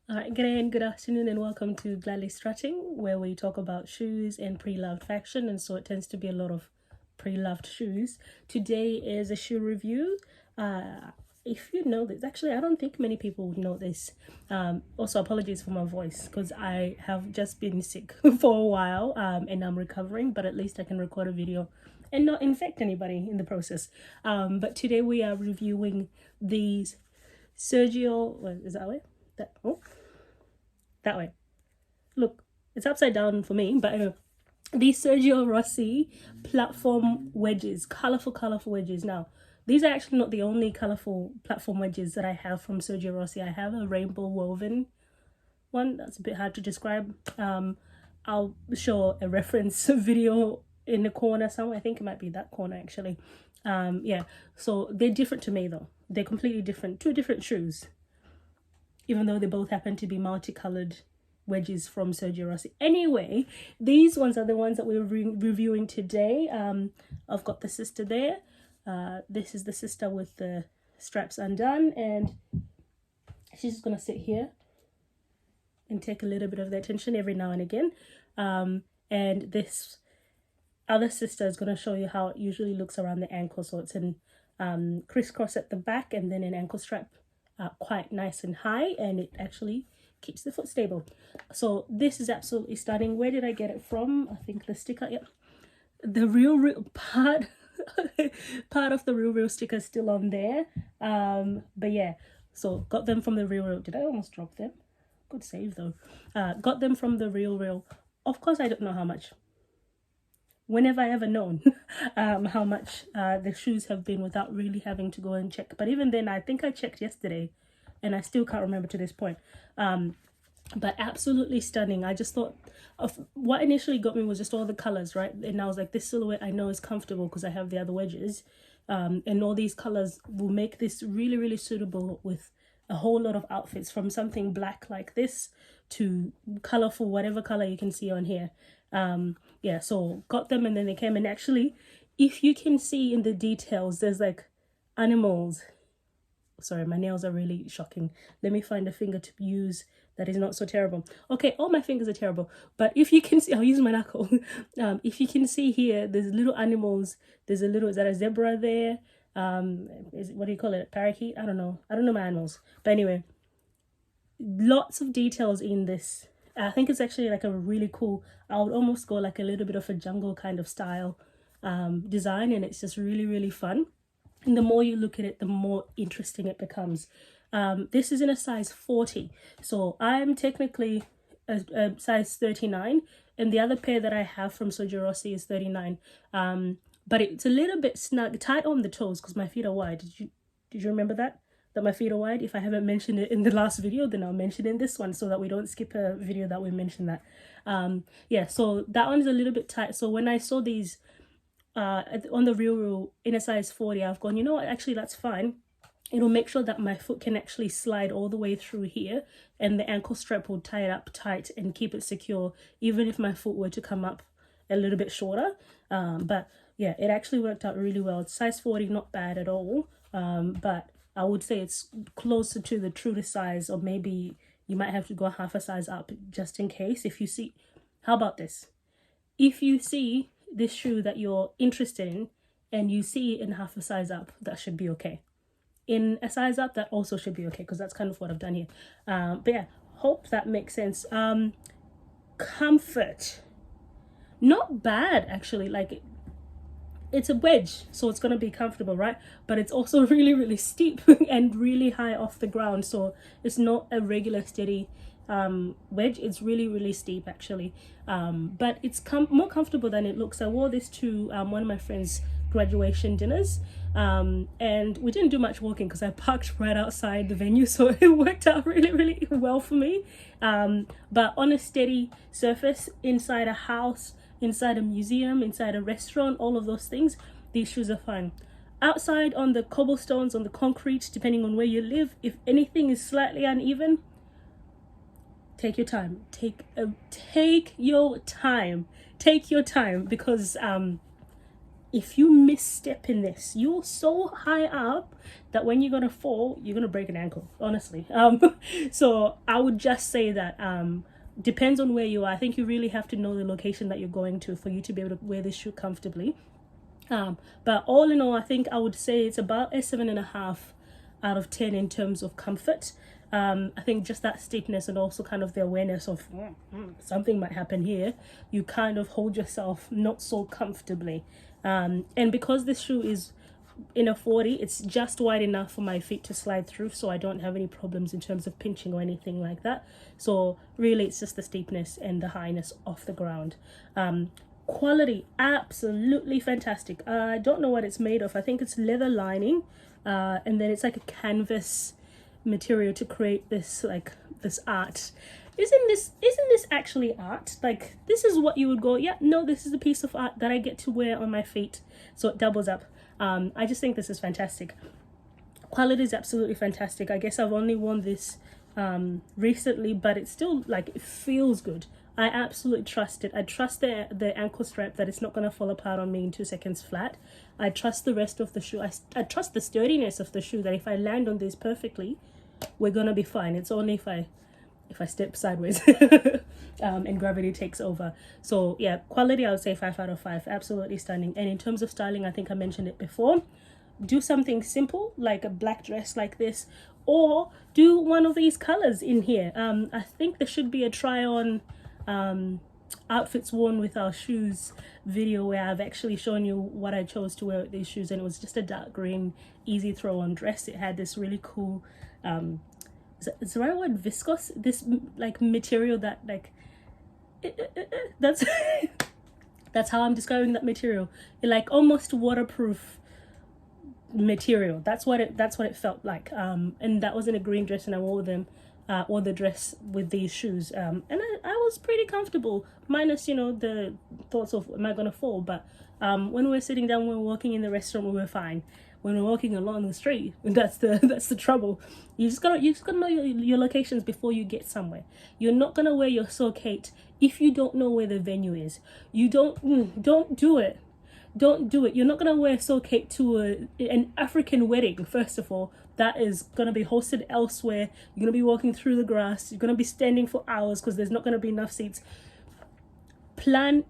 Alright, good day and good afternoon, and welcome to Gladly Strutting, where we talk about shoes and pre-loved fashion, and so it tends to be a lot of pre-loved shoes. Today is a shoe review. If you know this, actually, I don't think many people would know this. Also, apologies for my voice because I have just been sick for a while, and I'm recovering, but at least I can record a video and not infect anybody in the process. But today we are reviewing these Sergio. What is that way? That way. Look, it's upside down for me, but anyway, these Sergio Rossi platform wedges, colorful wedges. Now, these are actually not the only colorful platform wedges that I have from Sergio Rossi. I have a rainbow woven one that's a bit hard to describe. I'll show a reference video in the corner somewhere. I think it might be that corner actually. Yeah, so they're different to me though. They're completely different, two different shoes, even though they both happen to be multicolored wedges from Sergio Rossi. Anyway, these ones are the ones that we're reviewing today. I've got the sister there. This is the sister with the straps undone, and she's just gonna sit here and take a little bit of the attention every now and again. And this other sister is gonna show you how it usually looks around the ankle. So it's in crisscross at the back and then an ankle strap quite nice and high, and it actually keeps the foot stable. So this is absolutely stunning. Where did I get it from? I think the sticker, yep, the real part part of the real sticker is still on there. But yeah, so got them from the real. Did I almost drop them? Good save though. Got them from the real. Of course, I don't know how much. When have I ever known how much the shoes have been without really having to go and check? But even then, I think I checked yesterday and I still can't remember to this point. But absolutely stunning. I just thought of what initially got me was just all the colors, right? And I was like, this silhouette I know is comfortable because I have the other wedges. And all these colors will make this really suitable with a whole lot of outfits, from something black like this to colorful, whatever color you can see on here. Yeah, so got them, and then they came, and actually, if you can see in the details, there's like animals. Sorry, my nails are really shocking. Let me find a finger to use that is not so terrible. Okay, all my fingers are terrible, but if you can see, I'll use my knuckle. If you can see here, there's little animals. There's a little, is that a zebra there? What do you call it? Parakeet? I don't know my animals, but anyway, lots of details in this. I think it's actually like a really cool, I would almost go like a little bit of a jungle kind of style design, and it's just really fun. And the more you look at it, the more interesting it becomes. This is in a size 40, so I'm technically a size 39, and the other pair that I have from Sergio Rossi is 39. But it's a little bit snug, tight on the toes because my feet are wide. Did you remember that my feet are wide? If I haven't mentioned it in the last video, then I'll mention it in this one so that we don't skip a video that we mentioned that. Yeah, so that one's a little bit tight. So when I saw these on the real in a size 40, I've gone, you know what, actually that's fine. It'll make sure that my foot can actually slide all the way through here, and the ankle strap will tie it up tight and keep it secure, even if my foot were to come up a little bit shorter. But yeah, it actually worked out really well. It's size 40, not bad at all. But I would say it's closer to the true to size, or maybe you might have to go half a size up just in case. If you see, how about this? If you see this shoe that you're interested in and you see it in half a size up, that should be okay. In a size up, that also should be okay, because that's kind of what I've done here. But yeah, hope that makes sense. Comfort, not bad actually. Like, it's a wedge, so it's going to be comfortable, right? But it's also really steep and really high off the ground, so it's not a regular steady wedge. It's really steep actually, but it's more comfortable than it looks. I wore this to one of my friends' graduation dinners, and we didn't do much walking because I parked right outside the venue, so it worked out really well for me. But on a steady surface, inside a house, inside a museum, inside a restaurant, all of those things, these shoes are fine. Outside on the cobblestones, on the concrete, depending on where you live, if anything is slightly uneven, take your time. Take your time, because if you misstep in this, you're so high up that when you're gonna fall, you're gonna break an ankle, honestly. So I would just say that depends on where you are. I think you really have to know the location that you're going to for you to be able to wear this shoe comfortably. But all in all, I think I would say it's about a 7.5 out of 10 in terms of comfort. I think just that steepness and also kind of the awareness of something might happen here, you kind of hold yourself not so comfortably. And because this shoe is in a 40, it's just wide enough for my feet to slide through, so I don't have any problems in terms of pinching or anything like that. So really it's just the steepness and the highness off the ground. Quality, absolutely fantastic. I don't know what it's made of. I think it's leather lining, and then it's like a canvas material to create this, like, this art. Isn't this actually art? Like, this is what you would go, yeah, no, this is a piece of art that I get to wear on my feet, so it doubles up. I just think this is fantastic. Quality is absolutely fantastic. I guess I've only worn this recently, but it's still, like, it feels good. I absolutely trust it. I trust the ankle strap, that it's not going to fall apart on me in 2 seconds flat. I trust the rest of the shoe. I trust the sturdiness of the shoe, that if I land on this perfectly, we're going to be fine. It's only if I step sideways and gravity takes over. So yeah, quality, I would say 5 out of 5. Absolutely stunning. And in terms of styling, I think I mentioned it before. Do something simple, like a black dress like this, or do one of these colors in here. I think there should be a try on outfits worn with our shoes video, where I've actually shown you what I chose to wear with these shoes, and it was just a dark green easy throw on dress. It had this really cool is the right word, viscose, this like material that, like, that's that's how I'm describing that material. Like almost waterproof material. That's what it felt like. And that was in a green dress, and I wore the dress with these shoes, and I was pretty comfortable, minus, you know, the thoughts of, am I gonna fall? But when we were sitting down, we were walking in the restaurant, we were fine. When we're walking along the street, that's the trouble. You just gotta know your locations before you get somewhere. You're not gonna wear your sockate if you don't know where the venue is. You don't do it. Don't do it. You're not gonna wear sockate to an African wedding. First of all, that is gonna be hosted elsewhere. You're gonna be walking through the grass. You're gonna be standing for hours because there's not gonna be enough seats. Plan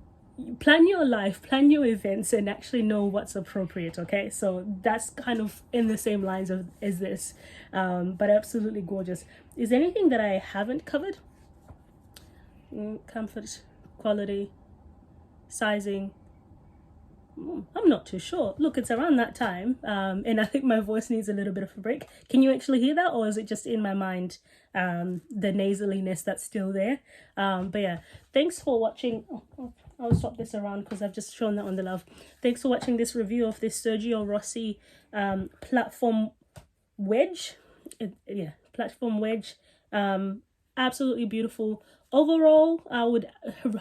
your life, plan your events, and actually know what's appropriate. Okay, so that's kind of in the same lines as this, but absolutely gorgeous. Is there anything that I haven't covered? Comfort, quality, sizing, I'm not too sure. Look, it's around that time, and I think my voice needs a little bit of a break. Can you actually hear that, or is it just in my mind, the nasaliness that's still there? But yeah, thanks for watching. I'll swap this around because I've just shown that on the love. Thanks for watching this review of this Sergio Rossi platform wedge. Yeah, platform wedge. Absolutely beautiful. Overall, I would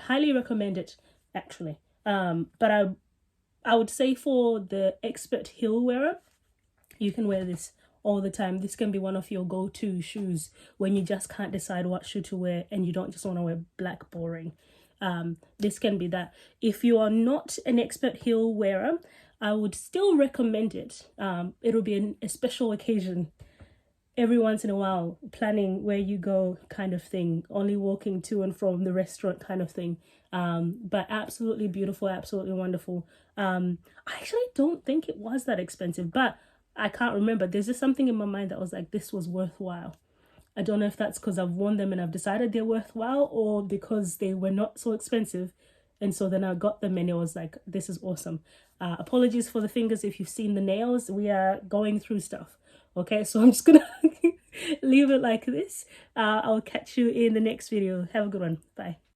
highly recommend it, actually. But I would say for the expert heel wearer, you can wear this all the time. This can be one of your go-to shoes when you just can't decide what shoe to wear and you don't just want to wear black boring. This can be that. If you are not an expert heel wearer, I would still recommend it. It'll be a special occasion every once in a while, planning where you go kind of thing, only walking to and from the restaurant kind of thing. But absolutely beautiful, absolutely wonderful. I actually don't think it was that expensive, but I can't remember. There's just something in my mind that was like, this was worthwhile. I don't know if that's because I've worn them and I've decided they're worthwhile, or because they were not so expensive. And so then I got them and it was like, this is awesome. Apologies for the fingers if you've seen the nails. We are going through stuff. Okay, so I'm just gonna leave it like this. I'll catch you in the next video. Have a good one. Bye.